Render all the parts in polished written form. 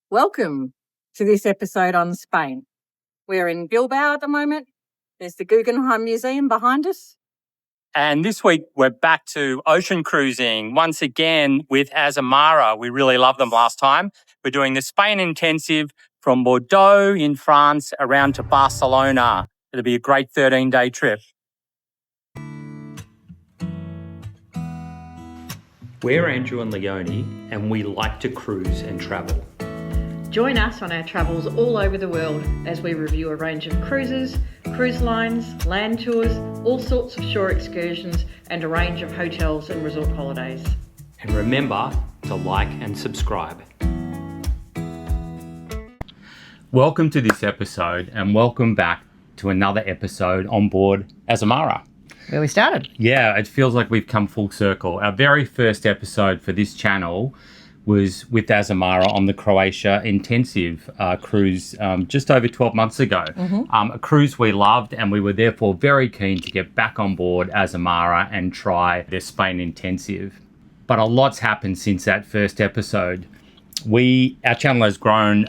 Welcome to this episode on Spain. We're in Bilbao at the moment. There's the Guggenheim Museum behind us. And this week, we're back to ocean cruising once again with Azamara. We really loved them last time. We're doing the Spain intensive from Bordeaux in France around to Barcelona. It'll be a great 13-day trip. We're Andrew and Leonie, and we like to cruise and travel. Join us on our travels all over the world as we review a range of cruises, cruise lines, land tours, all sorts of shore excursions, and a range of hotels and resort holidays. And remember to like and subscribe. Welcome to this episode, and welcome back to another episode on board Azamara. Where we started. Yeah, it feels like we've come full circle. Our very first episode for this channel was with Azamara on the Croatia intensive cruise just over 12 months ago. A cruise we loved, and we were therefore very keen to get back on board Azamara and try their Spain intensive. But a lot's happened since that first episode. Our channel has grown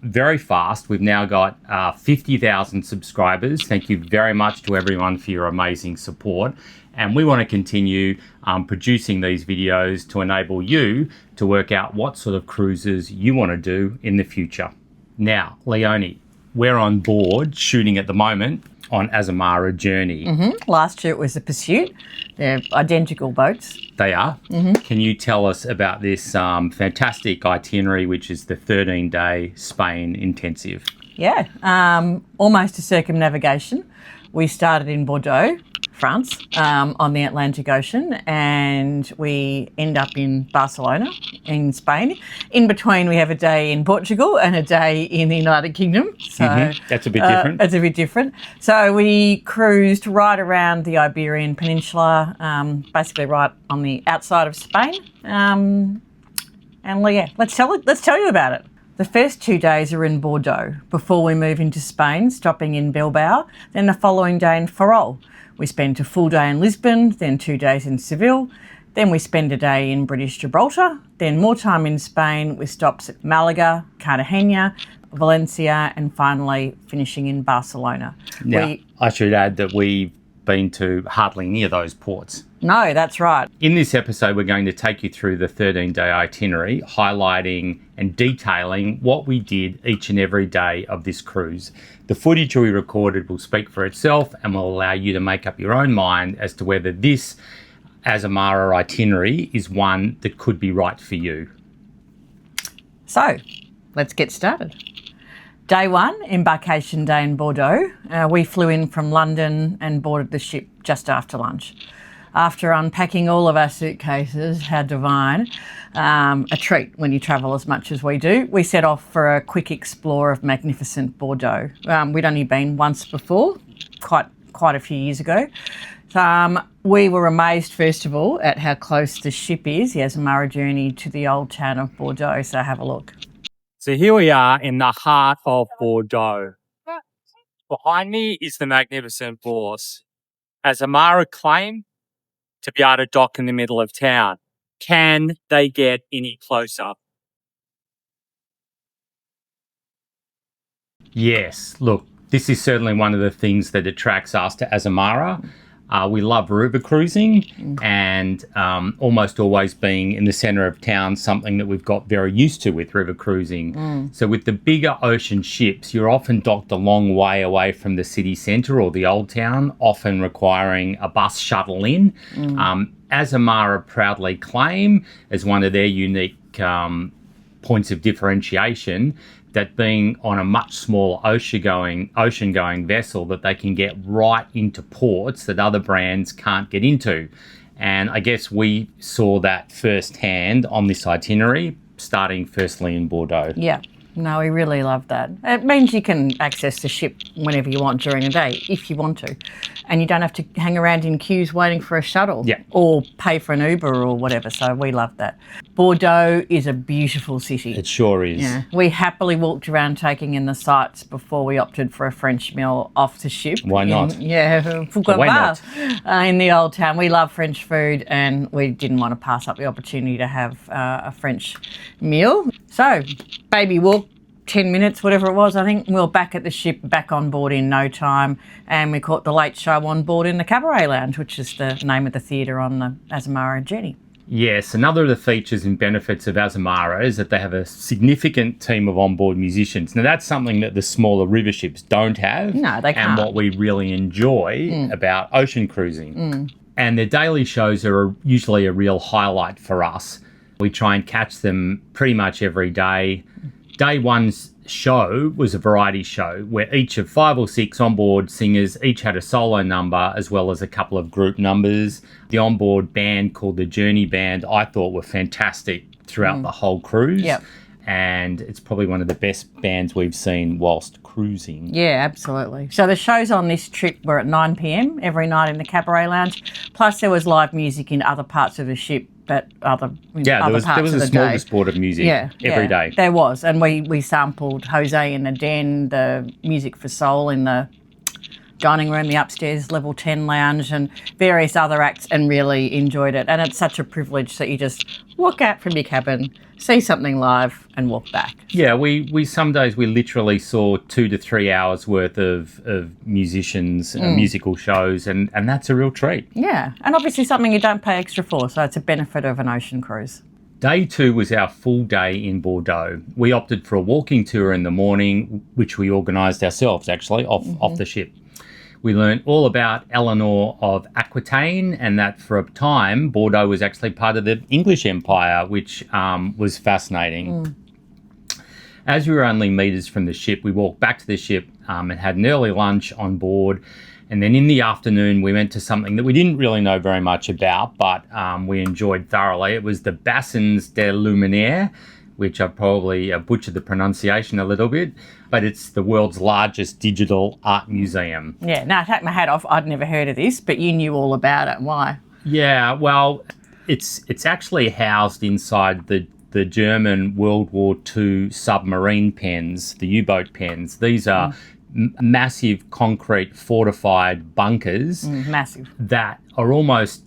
very fast. We've now got 50,000 subscribers. Thank you very much to everyone for your amazing support. And we want to continue producing these videos to enable you to work out what sort of cruises you want to do in the future. Now, Leonie, we're on board shooting at the moment on Azamara Journey. Last year it was the Pursuit. They're identical boats. They are. Can you tell us about this fantastic itinerary, which is the 13-day Spain intensive? Yeah, almost a circumnavigation. We started in Bordeaux, France, on the Atlantic Ocean, and we end up in Barcelona in Spain. In between, we have a day in Portugal and a day in the United Kingdom. So that's a bit different. It's a bit different. So we cruised right around the Iberian Peninsula, basically right on the outside of Spain. And yeah, let's tell you about it. The first 2 days are in Bordeaux before we move into Spain, stopping in Bilbao. Then the following day in Ferrol. We spend a full day in Lisbon, then 2 days in Seville. Then we spend a day in British Gibraltar, then more time in Spain with stops at Malaga, Cartagena, Valencia, and finally finishing in Barcelona. Now, I should add that we've been to hardly any of those ports. No, that's right. In this episode, we're going to take you through the 13-day itinerary, highlighting and detailing what we did each and every day of this cruise. The footage we recorded will speak for itself and will allow you to make up your own mind as to whether this Azamara itinerary is one that could be right for you. So, let's get started. Day one, embarkation day in Bordeaux. We flew in from London and boarded the ship just after lunch. After unpacking all of our suitcases, how divine, a treat when you travel as much as we do, we set off for a quick explore of magnificent Bordeaux. We'd only been once before, quite a few years ago. We were amazed, first of all, at how close the ship is, the Azamara Journey, to the old town of Bordeaux, so have a look. So here we are in the heart of Bordeaux. Behind me is the magnificent Bourse. Azamara claim to be able to dock in the middle of town. Can they get any closer? Yes, look, this is certainly one of the things that attracts us to Azamara. We love river cruising and almost always being in the centre of town, something that we've got very used to with river cruising. So with the bigger ocean ships, you're often docked a long way away from the city centre or the old town, often requiring a bus shuttle in. Azamara proudly claim as one of their unique points of differentiation that being on a much smaller ocean-going vessel, that they can get right into ports that other brands can't get into. And I guess we saw that firsthand on this itinerary, starting firstly in Bordeaux. Yeah. No, we really love that. It means you can access the ship whenever you want during the day, if you want to. And you don't have to hang around in queues waiting for a shuttle or pay for an Uber or whatever. So we love that. Bordeaux is a beautiful city. It sure is. Yeah. We happily walked around taking in the sights before we opted for a French meal off the ship. Why not? Why not? In the old town. We love French food and we didn't want to pass up the opportunity to have a French meal. So, baby walk, 10 minutes, whatever it was, I think. We were back at the ship, back on board in no time, and we caught the late show on board in the Cabaret Lounge, which is the name of the theatre on the Azamara Journey. Yes, another of the features and benefits of Azamara is that they have a significant team of onboard musicians. Now, that's something that the smaller river ships don't have. No, they can't. And what we really enjoy about ocean cruising. And their daily shows are usually a real highlight for us. We try and catch them pretty much every day. Day one's show was a variety show where each of 5 or 6 onboard singers each had a solo number as well as a couple of group numbers. The onboard band called the Journey Band I thought were fantastic throughout the whole cruise. Yep. And it's probably one of the best bands we've seen whilst cruising. Yeah, absolutely. So the shows on this trip were at 9 p.m. every night in the Cabaret Lounge. Plus there was live music in other parts of the ship, but other there was a smorgasbord of music every day. There was. And we sampled Jose in the Den, the Music for Soul in the dining room, the upstairs level 10 lounge, and various other acts, and really enjoyed it. And it's such a privilege that you just walk out from your cabin, see something live and walk back. Yeah, we some days we literally saw 2 to 3 hours worth of musicians and musical shows, and that's a real treat. Yeah, and obviously something you don't pay extra for, so it's a benefit of an ocean cruise. Day 2 was our full day in Bordeaux. We opted for a walking tour in the morning, which we organised ourselves actually off the ship. We learned all about Eleanor of Aquitaine, and that for a time Bordeaux was actually part of the English Empire, which was fascinating. As we were only metres from the ship, we walked back to the ship and had an early lunch on board. And then in the afternoon, we went to something that we didn't really know very much about, but we enjoyed thoroughly. It was the Bassins des Luminaires, which I probably butchered the pronunciation a little bit, but it's the world's largest digital art museum. Yeah, no, I take my hat off. I'd never heard of this, but you knew all about it. Why? Yeah, well, it's actually housed inside the German World War II submarine pens, the U-boat pens. These are massive concrete fortified bunkers. Massive. That are almost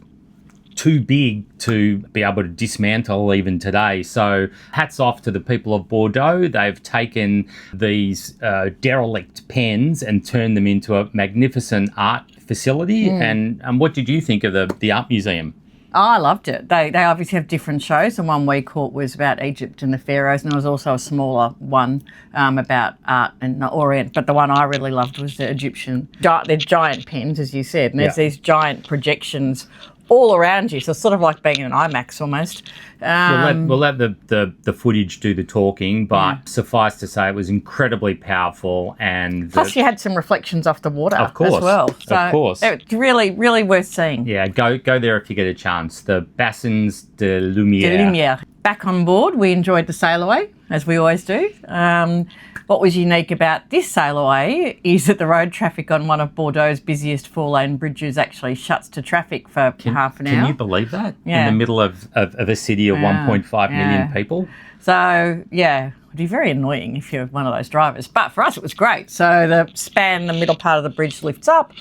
too big to be able to dismantle even today. So hats off to the people of Bordeaux. They've taken these derelict pens and turned them into a magnificent art facility. And what did you think of the art museum? Oh, I loved it. They obviously have different shows. The one we caught was about Egypt and the pharaohs, and there was also a smaller one about art in the Orient. But the one I really loved was the Egyptian. They're giant pens, as you said, and there's these giant projections all around you, so it's sort of like being in an IMAX almost. We'll let the footage do the talking, but suffice to say it was incredibly powerful. And plus you had some reflections off the water as well. So of course. It's really, really worth seeing. Yeah, go there if you get a chance. The Bassins de Lumière. Back on board, we enjoyed the sail away, as we always do. What was unique about this sail away is that the road traffic on one of Bordeaux's busiest 4-lane bridges actually shuts to traffic for half an hour. Can you believe that? Yeah. In the middle of a city of 1.5 million people? So, yeah, it would be very annoying if you're one of those drivers. But for us, it was great. So the middle part of the bridge lifts up,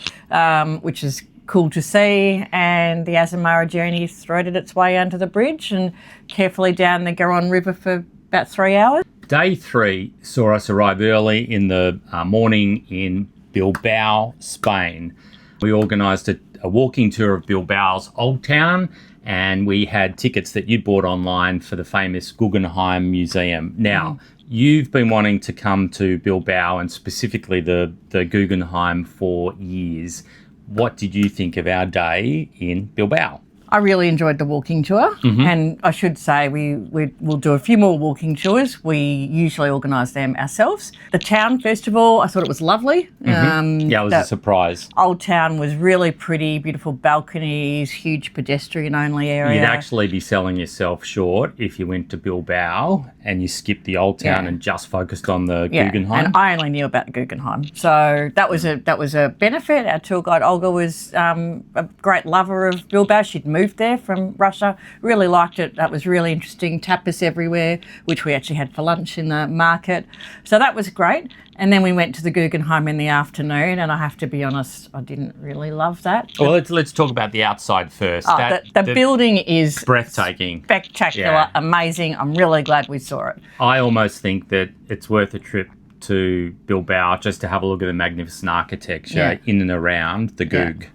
which is cool to see, and the Azamara Journey threaded its way under the bridge and carefully down the Garonne River for about 3 hours. Day 3 saw us arrive early in the morning in Bilbao, Spain. We organised a walking tour of Bilbao's Old Town, and we had tickets that you'd bought online for the famous Guggenheim Museum. Now, you've been wanting to come to Bilbao and specifically the Guggenheim for years. What did you think of our day in Bilbao? I really enjoyed the walking tour, and I should say we'll do a few more walking tours. We usually organise them ourselves. The town, first of all, I thought it was lovely. It was a surprise. Old Town was really pretty, beautiful balconies, huge pedestrian-only area. You'd actually be selling yourself short if you went to Bilbao and you skipped the Old Town and just focused on the Guggenheim. And I only knew about the Guggenheim, so that was a benefit. Our tour guide Olga was a great lover of Bilbao. She'd moved moved there from Russia. Really liked it. That was really interesting. Tapas everywhere, which we actually had for lunch in the market. So that was great. And then we went to the Guggenheim in the afternoon, and I have to be honest, I didn't really love that. Well, let's talk about the outside first. The building is breathtaking, spectacular, amazing. I'm really glad we saw it. I almost think that it's worth a trip to Bilbao just to have a look at the magnificent architecture in and around the Gug.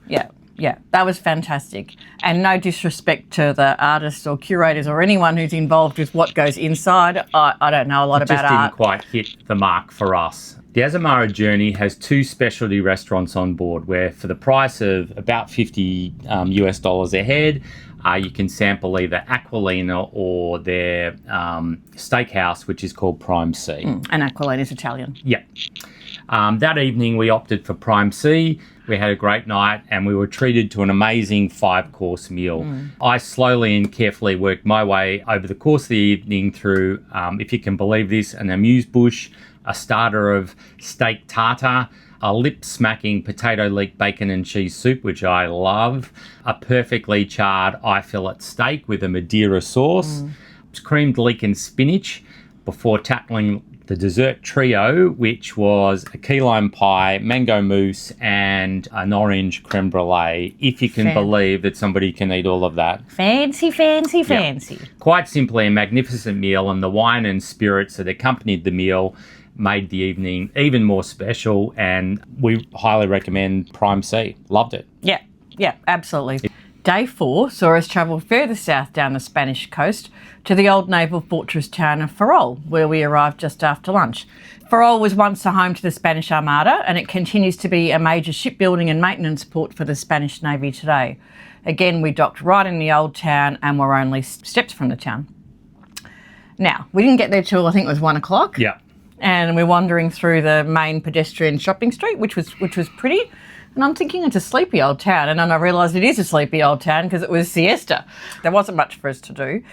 Yeah, that was fantastic. And no disrespect to the artists or curators or anyone who's involved with what goes inside. I don't know a lot about art. It just didn't quite hit the mark for us. The Azamara Journey has 2 specialty restaurants on board where for the price of about $50 US a head, you can sample either Aquilina or their steakhouse, which is called Prime C. And Aquilina is Italian. Yeah. That evening we opted for Prime C. We had a great night and we were treated to an amazing 5-course meal. I slowly and carefully worked my way over the course of the evening through, if you can believe this, an amuse-bouche, a starter of steak tartare, a lip-smacking potato leek bacon and cheese soup, which I love, a perfectly charred eye fillet steak with a Madeira sauce, creamed leek and spinach, before tackling the dessert trio, which was a key lime pie, mango mousse, and an orange creme brulee, if you can believe that somebody can eat all of that. Fancy. Quite simply a magnificent meal, and the wine and spirits that accompanied the meal made the evening even more special, and we highly recommend Prime C. Loved it. Yeah, absolutely. Day 4 saw us travel further south down the Spanish coast to the old naval fortress town of Ferrol, where we arrived just after lunch. Ferrol was once a home to the Spanish Armada, and it continues to be a major shipbuilding and maintenance port for the Spanish Navy today. Again, we docked right in the old town and were only steps from the town. Now, we didn't get there till I think it was 1 o'clock. Yeah. And we're wandering through the main pedestrian shopping street, which was pretty. And I'm thinking it's a sleepy old town. And then I realised it is a sleepy old town because it was siesta. There wasn't much for us to do.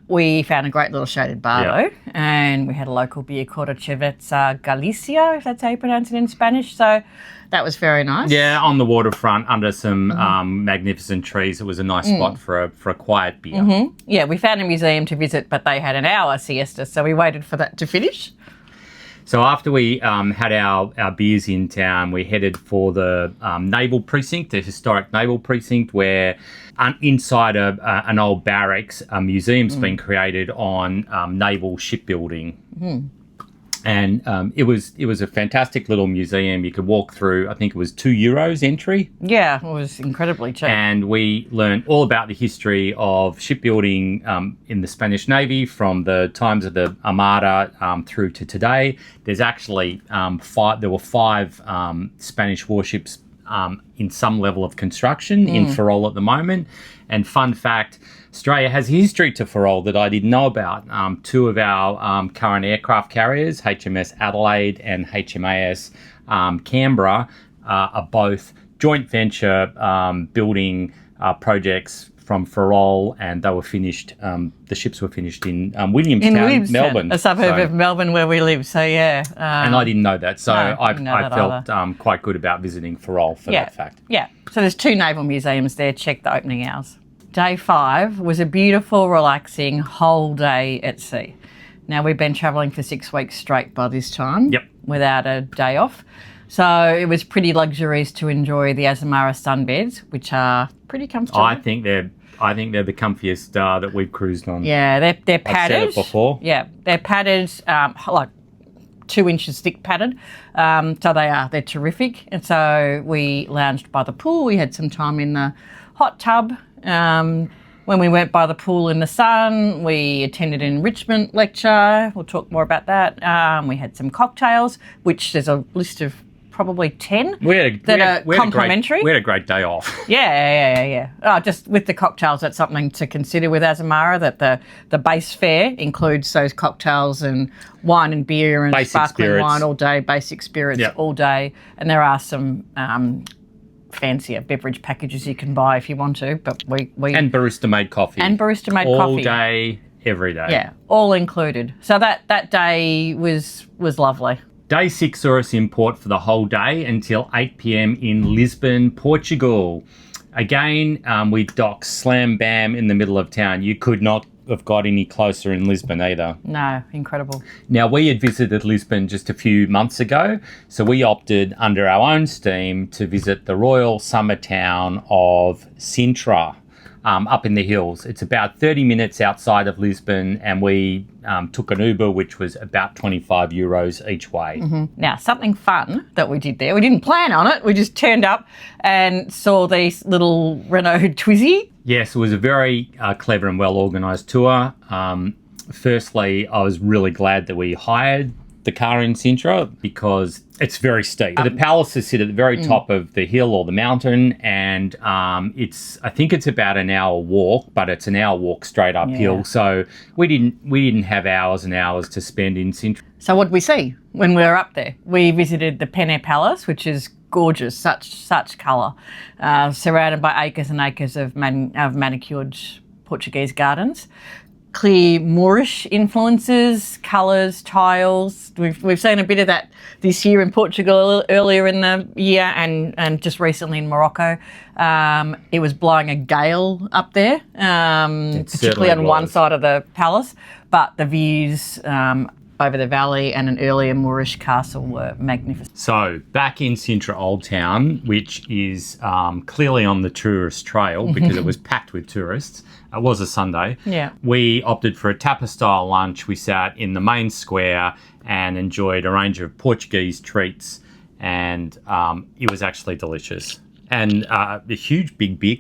We found a great little shaded bar though, and we had a local beer called a Cerveza Galicia, if that's how you pronounce it in Spanish. So that was very nice. Yeah, on the waterfront under some magnificent trees. It was a nice spot for a quiet beer. Yeah, we found a museum to visit, but they had an hour siesta, so we waited for that to finish. So after we had our beers in town, we headed for the naval precinct, the historic naval precinct, where inside an old barracks, a museum's been created on naval shipbuilding. And it was a fantastic little museum. You could walk through, I think it was €2 entry. Yeah, it was incredibly cheap. And we learned all about the history of shipbuilding in the Spanish Navy from the times of the Armada through to today. There's actually there were 5 Spanish warships in some level of construction in Ferrol at the moment. And fun fact, Australia has a history to Ferrol that I didn't know about. 2 of our current aircraft carriers, HMS Adelaide and HMAS Canberra, are both joint venture building projects from Ferrol, and they were finished. The ships were finished in Williamstown, Melbourne, a suburb of Melbourne where we live. So yeah, and I didn't know that, so no, I felt quite good about visiting Ferrol for that fact. Yeah, so there's 2 naval museums there. Check the opening hours. Day 5 was a beautiful, relaxing whole day at sea. Now, we've been travelling for 6 weeks straight by this time without a day off. So it was pretty luxurious to enjoy the Azamara sunbeds, which are pretty comfortable. I think they're the comfiest that we've cruised on. Yeah, they're padded. I've said it before. Yeah, they're padded, like 2 inches thick padded. So they're terrific. And so we lounged by the pool. We had some time in the hot tub. When we went by the pool in the sun, we attended an enrichment lecture. We'll talk more about that. We had some cocktails, which there's a list of probably 10 that are complimentary. We had a great day off. Yeah. Oh, just with the cocktails, that's something to consider with Azamara, that the base fare includes those cocktails and wine and beer and basic sparkling spirits. Wine all day, basic spirits all day. And there are some fancier beverage packages you can buy if you want to, but we and barista made coffee all day, every day. Yeah, all included. So that day was lovely. Day 6 saw us in port for the whole day until 8 p.m. in Lisbon, Portugal. Again, we docked slam bam in the middle of town. You could not have got any closer in Lisbon either. No, incredible. Now, we had visited Lisbon just a few months ago, so we opted under our own steam to visit the royal summer town of Sintra, up in the hills. It's about 30 minutes outside of Lisbon, and we took an Uber, which was about 25 euros each way. Now, something fun that we did there, we didn't plan on it, we just turned up and saw these little Renault Twizy. Yes, it was a very clever and well-organised tour. Firstly, I was really glad that we hired the car in Sintra because it's very steep. The palaces sit at the very top of the hill or the mountain, and I think it's about an hour walk, but it's an hour walk straight uphill. Yeah. So we didn't have hours and hours to spend in Sintra. So what did we see when we were up there? We visited the Penne Palace, which is gorgeous, such colour, surrounded by acres and acres of manicured Portuguese gardens. Clear Moorish influences, colours, tiles. We've seen a bit of that this year in Portugal earlier in the year and just recently in Morocco. It was blowing a gale up there, particularly on one side of the palace, but the views over the valley and an earlier Moorish castle were magnificent. So back in Sintra Old Town, which is clearly on the tourist trail because it was packed with tourists. It was a Sunday. Yeah. We opted for a tapa-style lunch. We sat in the main square and enjoyed a range of Portuguese treats, and it was actually delicious. And a huge big beer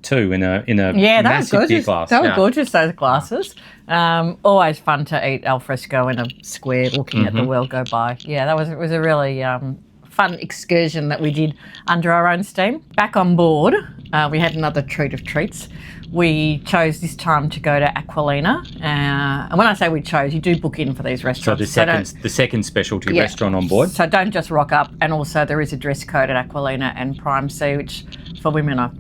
too in a massive beer glass. They were gorgeous, those glasses. Always fun to eat al fresco in a square looking at the world go by. Yeah, it was a really fun excursion that we did under our own steam. Back on board, we had another treat of treats. We chose this time to go to Aquilina. And when I say we chose, you do book in for these restaurants. So the second specialty restaurant on board. So don't just rock up. And also there is a dress code at Aquilina and Prime C, which for women are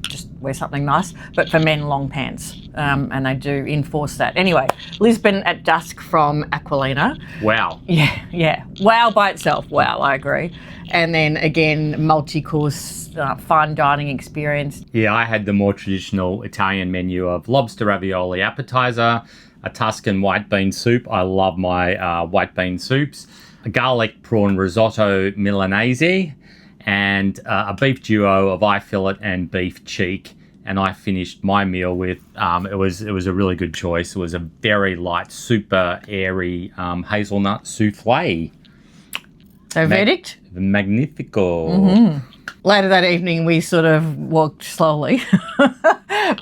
just wear something nice, but for men, long pants. And they do enforce that. Anyway, Lisbon at dusk from Aquilina. Wow. Yeah. Wow by itself. Wow, I agree. And then again, multi-course fine dining experience. Yeah, I had the more traditional Italian menu of lobster ravioli appetizer, a Tuscan white bean soup. I love my white bean soups. A garlic prawn risotto Milanese, and a beef duo of eye fillet and beef cheek. And I finished my meal with, it was a really good choice. It was a very light, super airy hazelnut souffle. So verdict? Magnifico. Later that evening, we sort of walked slowly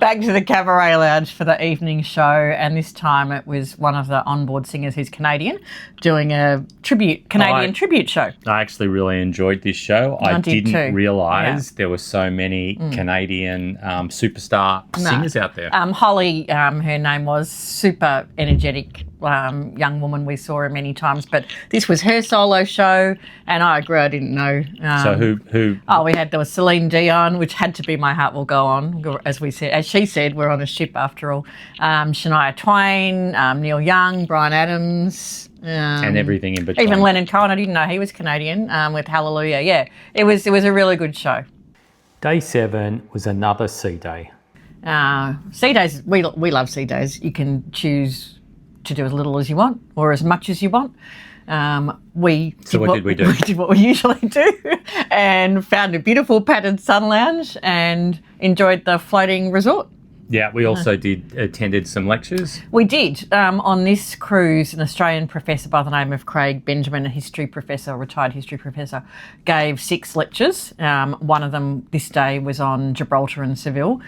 back to the cabaret lounge for the evening show. And this time it was one of the onboard singers who's Canadian doing a Canadian tribute show. I actually really enjoyed this show. I didn't realise there were so many Canadian superstar singers out there. Holly, her name was, super energetic young woman. We saw her many times, but this was her solo show, and I agree, I didn't know. So who? Oh, there was Celine Dion, which had to be My Heart Will Go On, as she said, we're on a ship after all. Shania Twain, Neil Young, Bryan Adams. And everything in between. Even Leonard Cohen, I didn't know he was Canadian, with Hallelujah. Yeah, it was a really good show. Day 7 was another sea day. Sea days, we love sea days. You can choose to do as little as you want or as much as you want. What did we do? We did what we usually do and found a beautiful padded sun lounge and enjoyed the floating resort. Yeah, we also attended some lectures. We did. On this cruise, an Australian professor by the name of Craig Benjamin, a retired history professor, gave 6 lectures. One of them this day was on Gibraltar and Seville.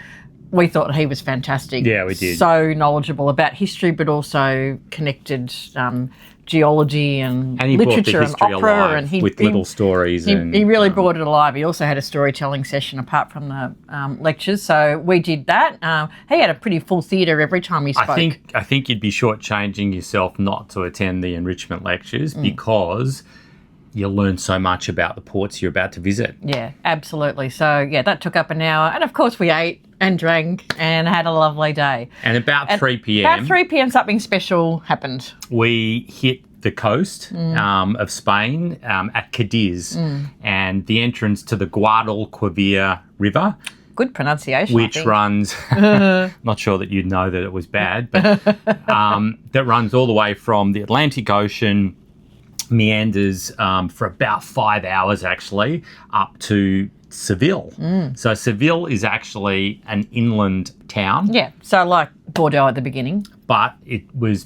We thought he was fantastic. Yeah, we did. So knowledgeable about history, but also connected geology and literature and opera, and with little stories. He really brought it alive. He also had a storytelling session apart from the lectures, so we did that. He had a pretty full theatre every time he spoke. I think you'd be shortchanging yourself not to attend the enrichment lectures because you'll learn so much about the ports you're about to visit. Yeah, absolutely. So yeah, that took up an hour, and of course we ate and drank and had a lovely day. And about 3 p.m. About 3 p.m. something special happened. We hit the coast of Spain at Cadiz and the entrance to the Guadalquivir River. good pronunciation. which runs, not sure that you'd know that it was bad, but that runs all the way from the Atlantic Ocean, meanders for about 5 hours actually, up to Seville. So Seville is actually an inland town. Yeah, so like Bordeaux at the beginning. But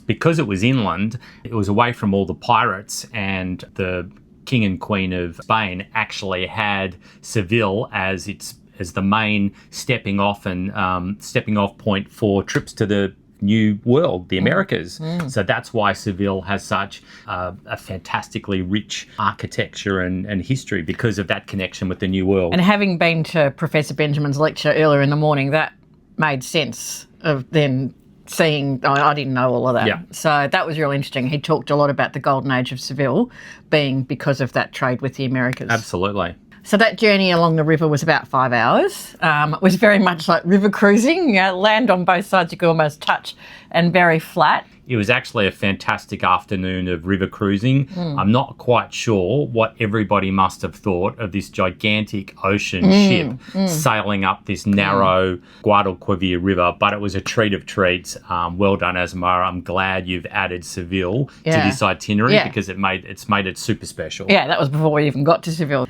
because it was inland, it was away from all the pirates, and the King and Queen of Spain actually had Seville as the main stepping off point for trips to the New World, the Americas. So that's why Seville has such a fantastically rich architecture and history, because of that connection with the New World. And having been to Professor Benjamin's lecture earlier in the morning, that made sense of then seeing, I didn't know all of that. Yeah. So that was really interesting. He talked a lot about the golden age of Seville being because of that trade with the Americas. Absolutely. So that journey along the river was about 5 hours. It was very much like river cruising, land on both sides you could almost touch, and very flat. It was actually a fantastic afternoon of river cruising. I'm not quite sure what everybody must have thought of this gigantic ocean ship sailing up this narrow Guadalquivir river, but it was a treat of treats. Well done, Azamara. I'm glad you've added Seville to this itinerary because it's made it super special. Yeah, that was before we even got to Seville.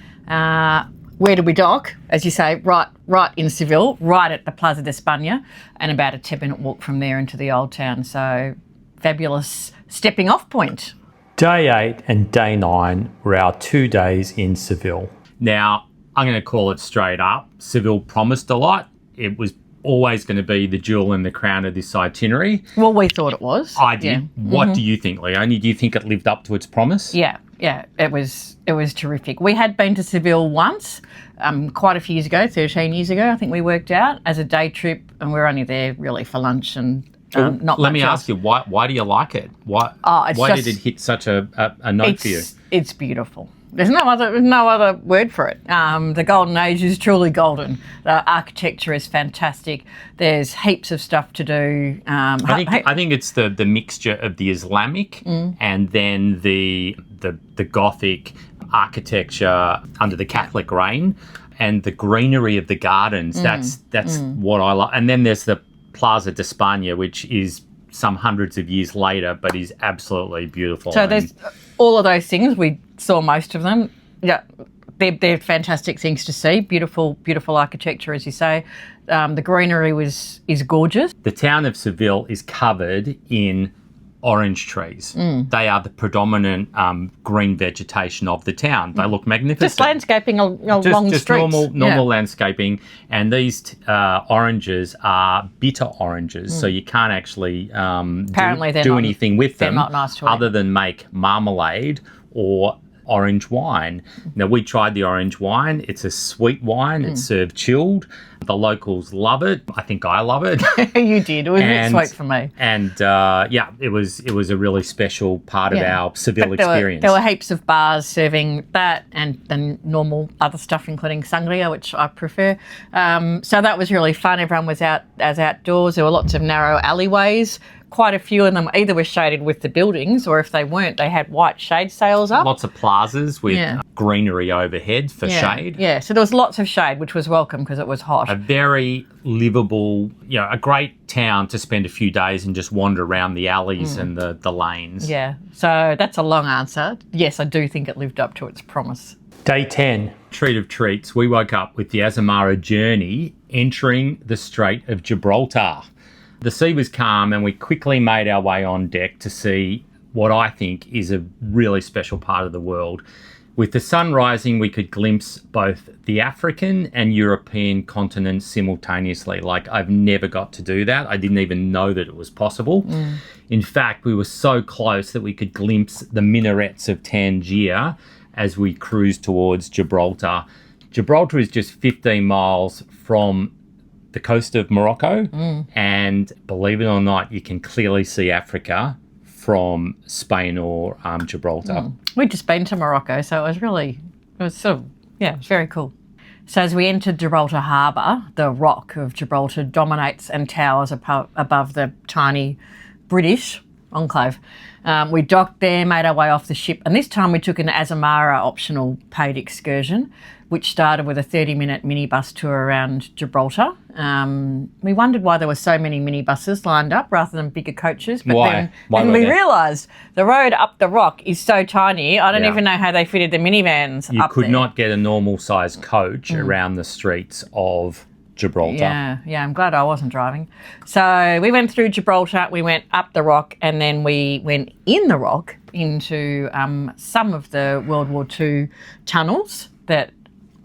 Where did we dock? As you say, right in Seville, right at the Plaza de España, and about a 10-minute walk from there into the old town. So fabulous stepping off point. Day 8 and day 9 were our 2 days in Seville. Now, I'm going to call it straight up. Seville promised a lot. It was always going to be the jewel in the crown of this itinerary. Well, we thought it was. I did. Yeah. What do you think, Leonie? Do you think it lived up to its promise? Yeah, it was terrific. We had been to Seville once, quite a few years ago, 13 years ago, I think we worked out, as a day trip, and we were only there really for lunch and not Let much me else. ask you, why do you like it? Why did it hit such a note for you? It's beautiful. There's no other word for it. The golden age is truly golden. The architecture is fantastic. There's heaps of stuff to do. I think it's the mixture of the Islamic and then the Gothic architecture under the Catholic reign, and the greenery of the gardens. That's what I like. And then there's the Plaza de España, which is some hundreds of years later, but is absolutely beautiful. So there's all of those things. We saw most of them. Yeah, they're fantastic things to see. Beautiful architecture, as you say. The greenery is gorgeous. The town of Seville is covered in orange trees. They are the predominant green vegetation of the town. They look magnificent. Just landscaping along the just streets. normal landscaping. And these oranges are bitter oranges, so you can't actually do anything with them not nice to eat. other than make marmalade or orange wine. Now, we tried the orange wine. It's a sweet wine. It's served chilled. The locals love it. I think I love it. You did. It was a bit sweet for me. And it was a really special part of our Seville experience. There were heaps of bars serving that and normal other stuff, including sangria, which I prefer. So that was really fun. Everyone was outdoors. There were lots of narrow alleyways. Quite a few of them either were shaded with the buildings, or if they weren't, they had white shade sails up. Lots of plazas with greenery overhead for shade. Yeah, so there was lots of shade, which was welcome because it was hot. A very livable, a great town to spend a few days and just wander around the alleys and the lanes. Yeah, so that's a long answer. Yes, I do think it lived up to its promise. Day 10. Treat of treats. We woke up with the Azamara Journey entering the Strait of Gibraltar. The sea was calm and we quickly made our way on deck to see what I think is a really special part of the world. With the sun rising, we could glimpse both the African and European continents simultaneously. Like, I've never got to do that. I didn't even know that it was possible. In fact, we were so close that we could glimpse the minarets of Tangier as we cruised towards Gibraltar. Gibraltar is just 15 miles from the coast of Morocco, and believe it or not, you can clearly see Africa from Spain or Gibraltar. We'd just been to Morocco, so it was very cool. So as we entered Gibraltar Harbour, the Rock of Gibraltar dominates and towers above the tiny British enclave. We docked there, made our way off the ship, and this time we took an Azamara optional paid excursion, which started with a 30-minute minibus tour around Gibraltar. We wondered why there were so many minibuses lined up rather than bigger coaches. But Why? then we realised the road up the rock is so tiny, I don't even know how they fitted the minivans up there. You could not get a normal-sized coach around the streets of Gibraltar. Yeah, I'm glad I wasn't driving. So we went through Gibraltar, we went up the rock, and then we went in the rock into some of the World War II tunnels that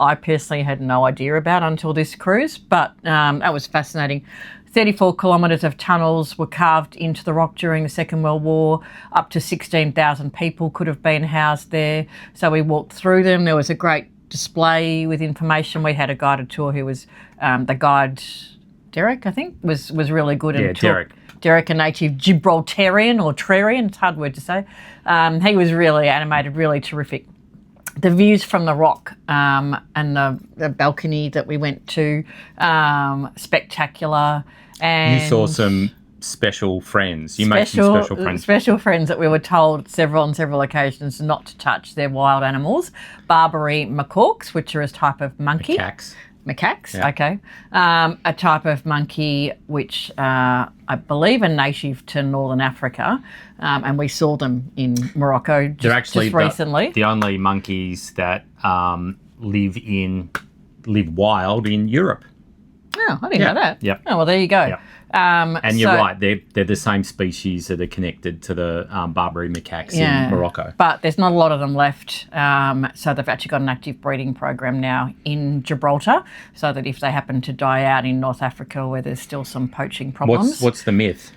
I personally had no idea about until this cruise, but that was fascinating. 34 kilometres of tunnels were carved into the rock during the Second World War. Up to 16,000 people could have been housed there. So we walked through them. There was a great display with information. We had a guided tour who was the guide, Derek, I think, was really good. Yeah, Derek. Derek, a native Gibraltarian or Trarian, it's a hard word to say. He was really animated, really terrific. The views from the rock and the balcony that we went to, spectacular. And you saw some special friends. You made some special friends. Special friends that we were told on several occasions not to touch their wild animals. Barbary macaques, which are a type of monkey. Macaques, yeah. Okay. A type of monkey which I believe are native to Northern Africa, and we saw them in Morocco just recently. The only monkeys that live wild in Europe. Oh, I didn't know that. Yep. Oh, well, there you go. Yep. And you're right, they're the same species that are connected to the Barbary macaques in Morocco. But there's not a lot of them left, so they've actually got an active breeding program now in Gibraltar, so that if they happen to die out in North Africa where there's still some poaching problems. What's the myth?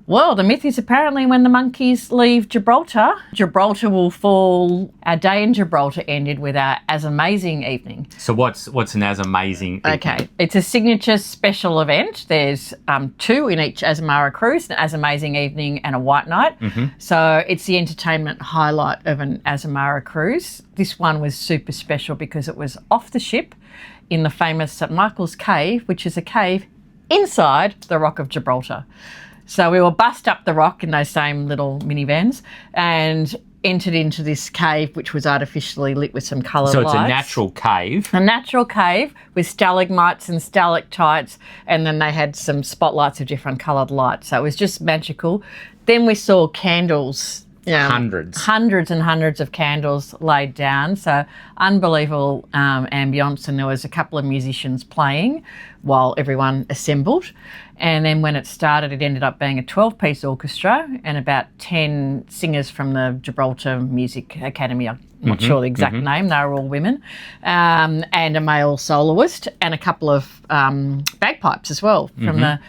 Well, the myth is apparently when the monkeys leave Gibraltar, Gibraltar will fall. Our day in Gibraltar ended with our As Amazing evening. So what's an As Amazing evening? Okay, it's a signature special event. There's 2 in each Azamara cruise, an As Amazing evening and a white night. Mm-hmm. So it's the entertainment highlight of an Azamara cruise. This one was super special because it was off the ship in the famous St Michael's Cave, which is a cave inside the Rock of Gibraltar. So we were bussed up the rock in those same little minivans and entered into this cave, which was artificially lit with some coloured lights. So it's a natural cave? A natural cave with stalagmites and stalactites, and then they had some spotlights of different coloured lights. So it was just magical. Then we saw candles. Hundreds and hundreds of candles laid down. So unbelievable ambience, and there was a couple of musicians playing while everyone assembled. And then when it started, it ended up being a 12-piece orchestra and about 10 singers from the Gibraltar Music Academy. I'm not sure the exact name. They were all women. And a male soloist and a couple of bagpipes as well from the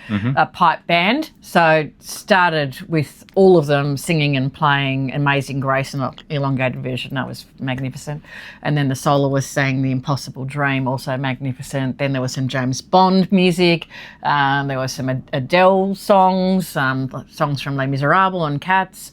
pipe band. So started with all of them singing and playing Amazing Grace in an elongated version. That was magnificent. And then the soloist sang The Impossible Dream, also magnificent. Then there was some James Bond music. There were some Adele songs, songs from Les Miserables and Cats.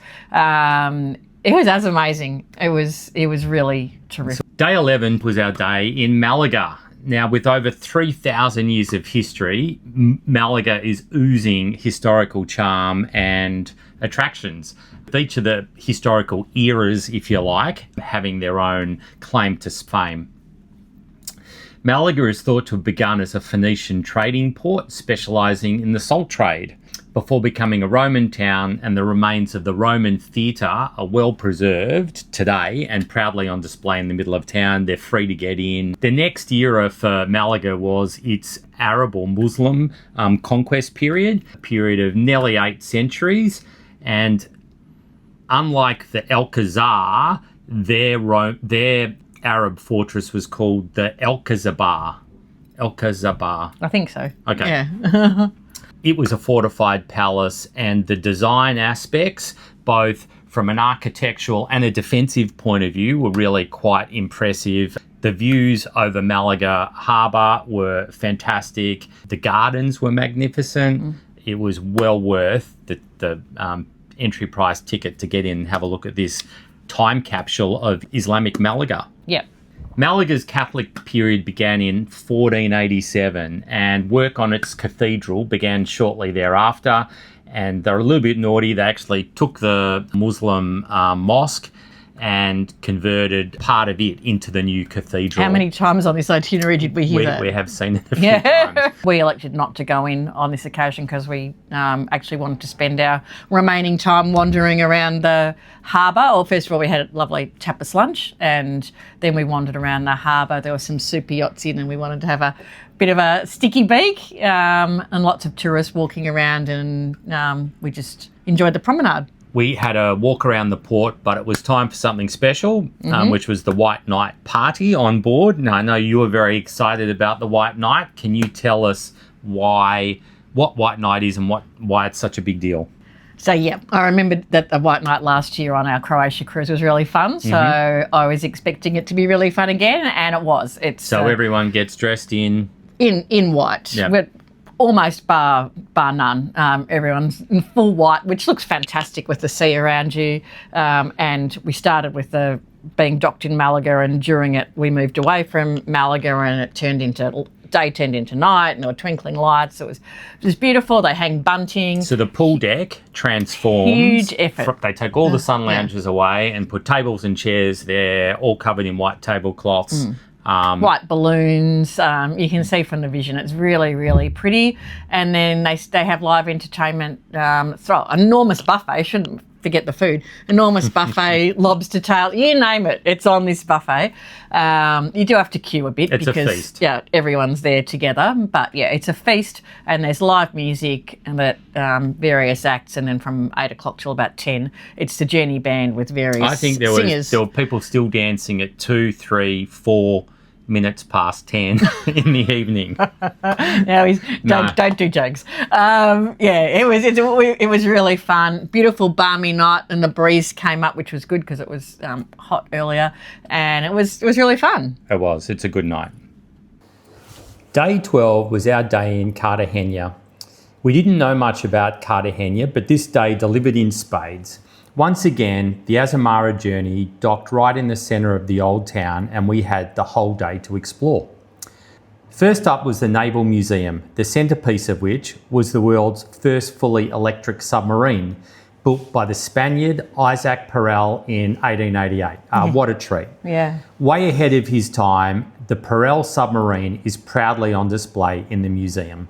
It was as amazing. It was really terrific. Day 11 was our day in Malaga. Now, with over 3,000 years of history, Malaga is oozing historical charm and attractions. Each of the historical eras, if you like, having their own claim to fame. Malaga is thought to have begun as a Phoenician trading port specialising in the salt trade before becoming a Roman town, and the remains of the Roman theatre are well preserved today and proudly on display in the middle of town. They're free to get in. The next era for Malaga was its Arab or Muslim conquest period, a period of nearly 8 centuries, and unlike the Alcazar, their Arab fortress was called the Alcazabar. I think so. Okay. Yeah. It was a fortified palace, and the design aspects, both from an architectural and a defensive point of view, were really quite impressive. The views over Malaga Harbour were fantastic. The gardens were magnificent. It was well worth the entry price ticket to get in and have a look at this time capsule of Islamic Malaga. Yep. Malaga's Catholic period began in 1487, and work on its cathedral began shortly thereafter. And they're a little bit naughty. They actually took the Muslim mosque and converted part of it into the new cathedral. How many times on this itinerary did we hear that? We have seen it a few times. We elected not to go in on this occasion because we actually wanted to spend our remaining time wandering around the harbour. Well, first of all, we had a lovely tapas lunch, and then we wandered around the harbour. There were some super yachts in, and we wanted to have a bit of a sticky beak, and lots of tourists walking around, and we just enjoyed the promenade. We had a walk around the port, but it was time for something special, which was the White Night party on board. And I know you were very excited about the White Night. Can you tell us what White Night is and why it's such a big deal? So, yeah, I remember that the White Night last year on our Croatia cruise was really fun. So I was expecting it to be really fun again, and it was. So everyone gets dressed in white. Yep. But almost bar none. Everyone's in full white, which looks fantastic with the sea around you. And we started with being docked in Malaga, and during it we moved away from Malaga, and day turned into night, and there were twinkling lights. It was beautiful. They hang bunting. So the pool deck transforms. Huge effort. They take all the sun lounges away and put tables and chairs there, all covered in white tablecloths. White balloons. You can see from the vision, it's really, really pretty. And then they have live entertainment. Enormous buffet. Shouldn't forget the food. Enormous buffet, lobster tail, you name it. It's on this buffet. You do have to queue a bit because a feast. Yeah, everyone's there together. But yeah, it's a feast, and there's live music and various acts. And then from 8 o'clock till about 10, it's the Journey band with various singers. I think there were people still dancing at 2, 3, 4 minutes past 10 in the evening. Don't do jokes. It was really fun. Beautiful balmy night, and the breeze came up, which was good because it was hot earlier, and it was really fun. It was. It's a good night. Day 12 was our day in Cartagena. We didn't know much about Cartagena, but this day delivered in spades. Once again, the Azamara Journey docked right in the centre of the old town, and we had the whole day to explore. First up was the Naval Museum, the centrepiece of which was the world's first fully electric submarine, built by the Spaniard Isaac Ferrol in 1888. What a treat. Yeah. Way ahead of his time, the Ferrol submarine is proudly on display in the museum.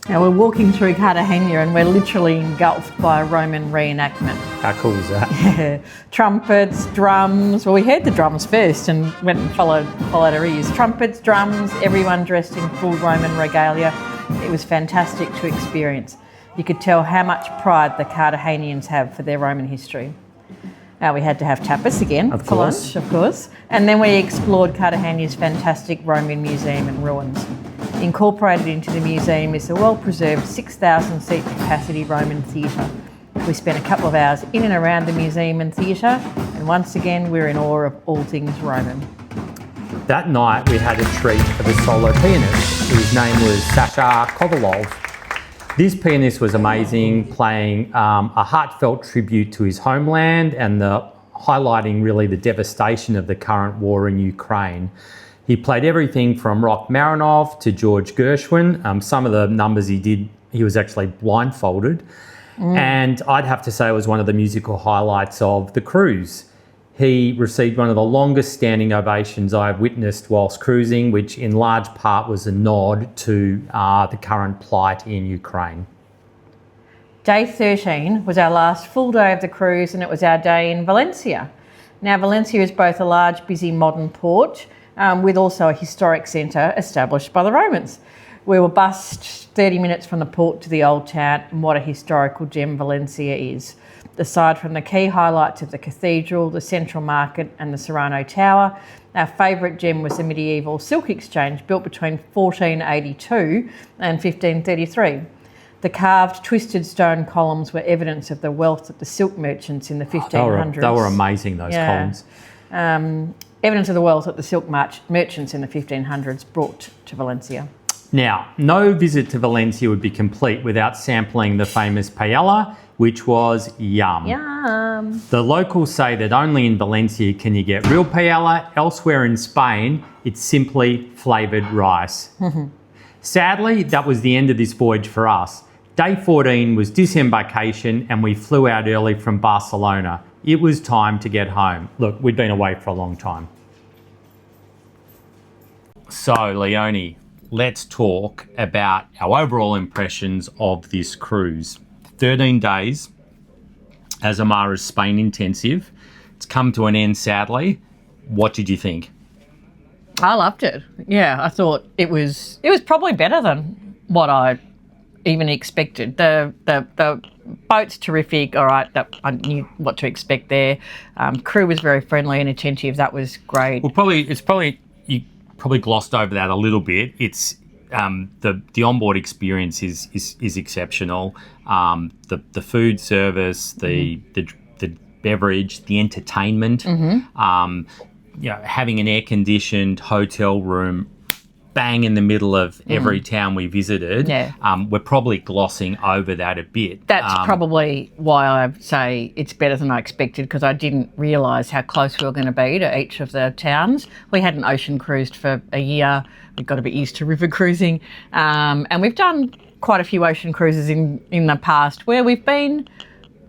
Now we're walking through Cartagena, and we're literally engulfed by a Roman reenactment. How cool is that? Yeah. Trumpets, drums. Well, we heard the drums first and went and followed our ears. Trumpets, drums, everyone dressed in full Roman regalia. It was fantastic to experience. You could tell how much pride the Cartagenans have for their Roman history. Now we had to have tapas again for lunch, of course. And then we explored Cartagena's fantastic Roman museum and ruins. Incorporated into the museum is the well-preserved 6,000-seat capacity Roman theatre. We spent a couple of hours in and around the museum and theatre, and once again we're in awe of all things Roman. That night we had a treat of a solo pianist whose name was Sasha Kovalov. This pianist was amazing, playing a heartfelt tribute to his homeland and highlighting really the devastation of the current war in Ukraine. He played everything from Rachmaninoff to George Gershwin. Some of the numbers he did, he was actually blindfolded. And I'd have to say it was one of the musical highlights of the cruise. He received one of the longest standing ovations I've witnessed whilst cruising, which in large part was a nod to the current plight in Ukraine. Day 13 was our last full day of the cruise, and it was our day in Valencia. Now, Valencia is both a large, busy modern port with also a historic centre established by the Romans. We were bussed 30 minutes from the port to the old town, and what a historical gem Valencia is. Aside from the key highlights of the cathedral, the central market and the Serrano Tower, our favourite gem was the medieval silk exchange built between 1482 and 1533. The carved, twisted stone columns were evidence of the wealth of the silk merchants in the 1500s. They were amazing, those columns. Evidence of the wealth that the silk merchants in the 1500s brought to Valencia. Now, no visit to Valencia would be complete without sampling the famous paella, which was yum. Yum. The locals say that only in Valencia can you get real paella. Elsewhere in Spain, it's simply flavoured rice. Sadly, that was the end of this voyage for us. Day 14 was disembarkation, and we flew out early from Barcelona, It was time to get home. Look, we'd been away for a long time. So, Leonie, let's talk about our overall impressions of this cruise. 13 days, Azamara's Spain intensive. It's come to an end, sadly. What did you think? I loved it. Yeah, I thought it was probably better than what I even expected. The boat's terrific. All right, I knew what to expect there. Crew was very friendly and attentive. That was great. Well, you probably glossed over that a little bit. It's the onboard experience is exceptional. The food service, the beverage, the entertainment. Having an air-conditioned hotel room bang in the middle of every town we visited, we're probably glossing over that a bit. That's probably why I say it's better than I expected, because I didn't realise how close we were going to be to each of the towns. We hadn't ocean cruised for a year. We've got a bit used to river cruising. And we've done quite a few ocean cruises in the past where we've been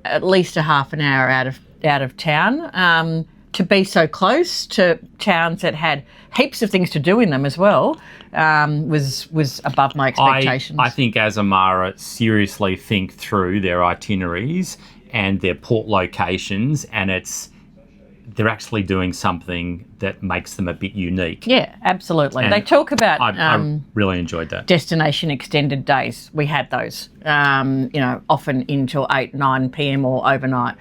at least a half an hour out of town. To be so close to towns that had heaps of things to do in them as well was above my expectations. I think Azamara seriously think through their itineraries and their port locations, and they're actually doing something that makes them a bit unique. Yeah, absolutely. And they talk about... I really enjoyed that. Destination extended days. We had those, often until 8, 9 p.m. or overnight.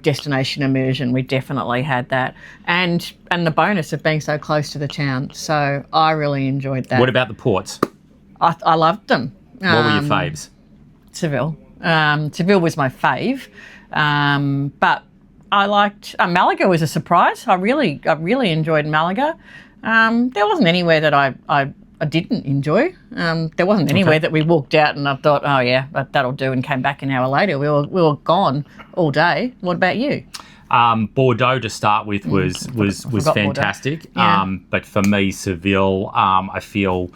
Destination immersion, we definitely had that. And the bonus of being so close to the town. So I really enjoyed that. What about the ports? I loved them. What were your faves? Seville. Seville was my fave. But I liked Malaga was a surprise. I really enjoyed Malaga. There wasn't anywhere that I didn't enjoy. There wasn't anywhere that we walked out and I thought, oh yeah, that'll do, and came back an hour later. We were gone all day. What about you? Bordeaux to start with was fantastic. Yeah. But for me, Seville, I feel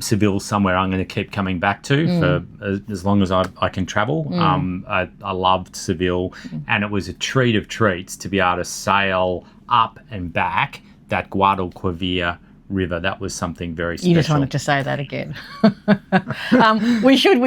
Seville's somewhere I'm going to keep coming back to for as long as I can travel. I loved Seville, and it was a treat of treats to be able to sail up and back that Guadalquivir river. That was something very special. You just wanted to say that again. We should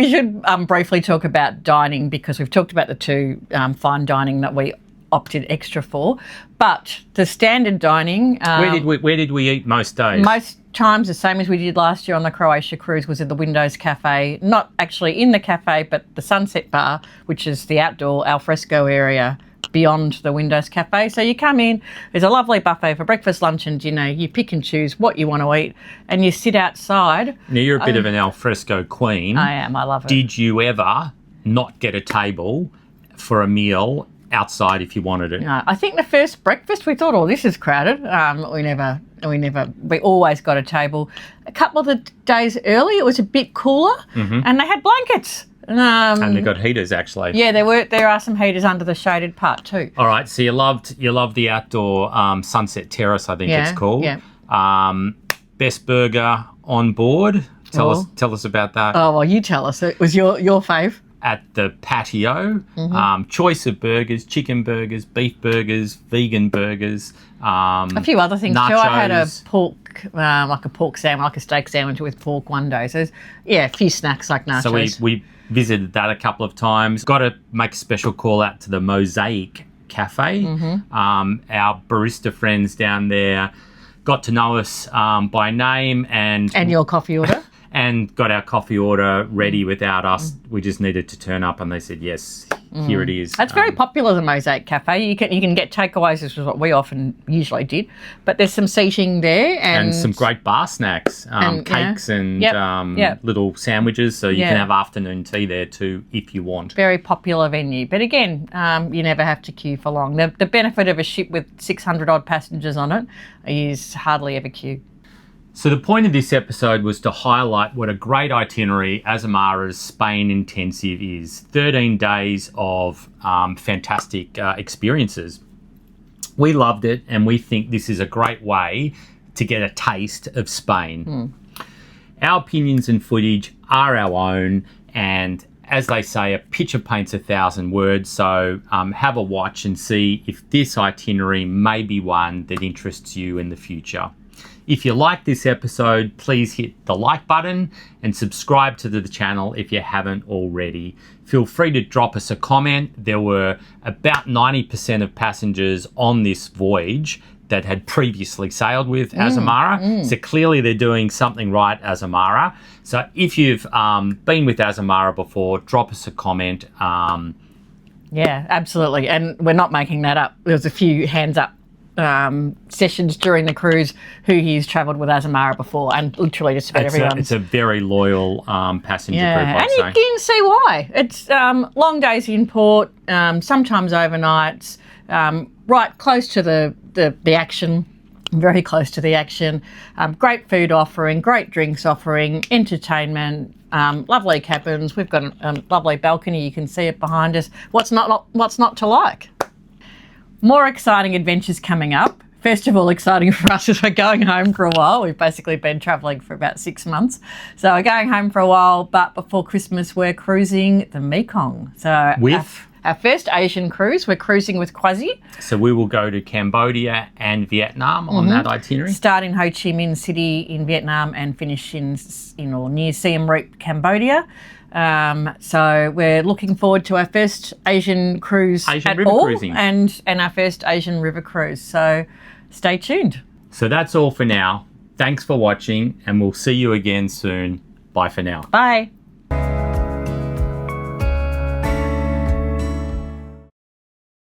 briefly talk about dining, because we've talked about the two fine dining that we opted extra for, but the standard dining. Where did we eat most days? Most times, the same as we did last year on the Croatia cruise, was at the Windows Cafe. Not actually in the cafe, but the Sunset Bar, which is the outdoor alfresco area beyond the Windows Cafe. So you come in, there's a lovely buffet for breakfast, lunch and dinner. You pick and choose what you want to eat, and you sit outside. Now, you're a bit of an alfresco queen. I am. I love it. Did you ever not get a table for a meal outside if you wanted it? No, I think the first breakfast we thought, oh, this is crowded. We always got a table. A couple of the days early, it was a bit cooler, and they had blankets. And they got heaters, actually. Yeah, there are some heaters under the shaded part too. All right, so you loved the outdoor Sunset Terrace, I think it's called. Yeah. Best burger on board. Tell us about that. Oh well, you tell us. It was your fave. At the patio, choice of burgers, chicken burgers, beef burgers, vegan burgers. A few other things nachos. too. I had a pork, like a pork sandwich, like a steak sandwich with pork one day. So, a few snacks like nachos. So we visited that a couple of times. Got to make a special call out to the Mosaic Cafe. Our barista friends down there got to know us by name and your coffee order. And got our coffee order ready without us. We just needed to turn up, and they said, yes, here it is. It's very popular, the Mosaic Cafe. You can get takeaways, which is what we usually did. But there's some seating there. And some great bar snacks, cakes and little sandwiches. So you can have afternoon tea there too if you want. Very popular venue. But again, you never have to queue for long. The benefit of a ship with 600 odd passengers on it is hardly ever queue. So the point of this episode was to highlight what a great itinerary Azamara's Spain intensive is. 13 days of fantastic experiences. We loved it, and we think this is a great way to get a taste of Spain. Our opinions and footage are our own, and as they say, a picture paints 1,000 words. So have a watch and see if this itinerary may be one that interests you in the future. If you like this episode, please hit the like button and subscribe to the channel if you haven't already. Feel free to drop us a comment. There were about 90% of passengers on this voyage that had previously sailed with Azamara. So clearly they're doing something right, Azamara. So if you've been with Azamara before, drop us a comment. Yeah, absolutely. And we're not making that up. There was a few hands up sessions during the cruise who he's travelled with Azamara before, and literally just about everyone. It's a very loyal passenger group, I'd and say. you can see why. It's long days in port, sometimes overnights, right close to the action, very close to the action. Great food offering, great drinks offering, entertainment, lovely cabins. We've got a lovely balcony. You can see it behind us. What's not to like? More exciting adventures coming up. First of all, exciting for us is we're going home for a while. We've basically been travelling for about 6 months. So we're going home for a while, but before Christmas, we're cruising the Mekong. So With? Our first Asian cruise, we're cruising with Quasi. So we will go to Cambodia and Vietnam on that itinerary. Start in Ho Chi Minh City in Vietnam and finish in or near Siem Reap, Cambodia. So we're looking forward to our first Asian cruise Asian at river all, cruising. and our first Asian river cruise. So stay tuned. So that's all for now. Thanks for watching, and we'll see you again soon. Bye for now. Bye.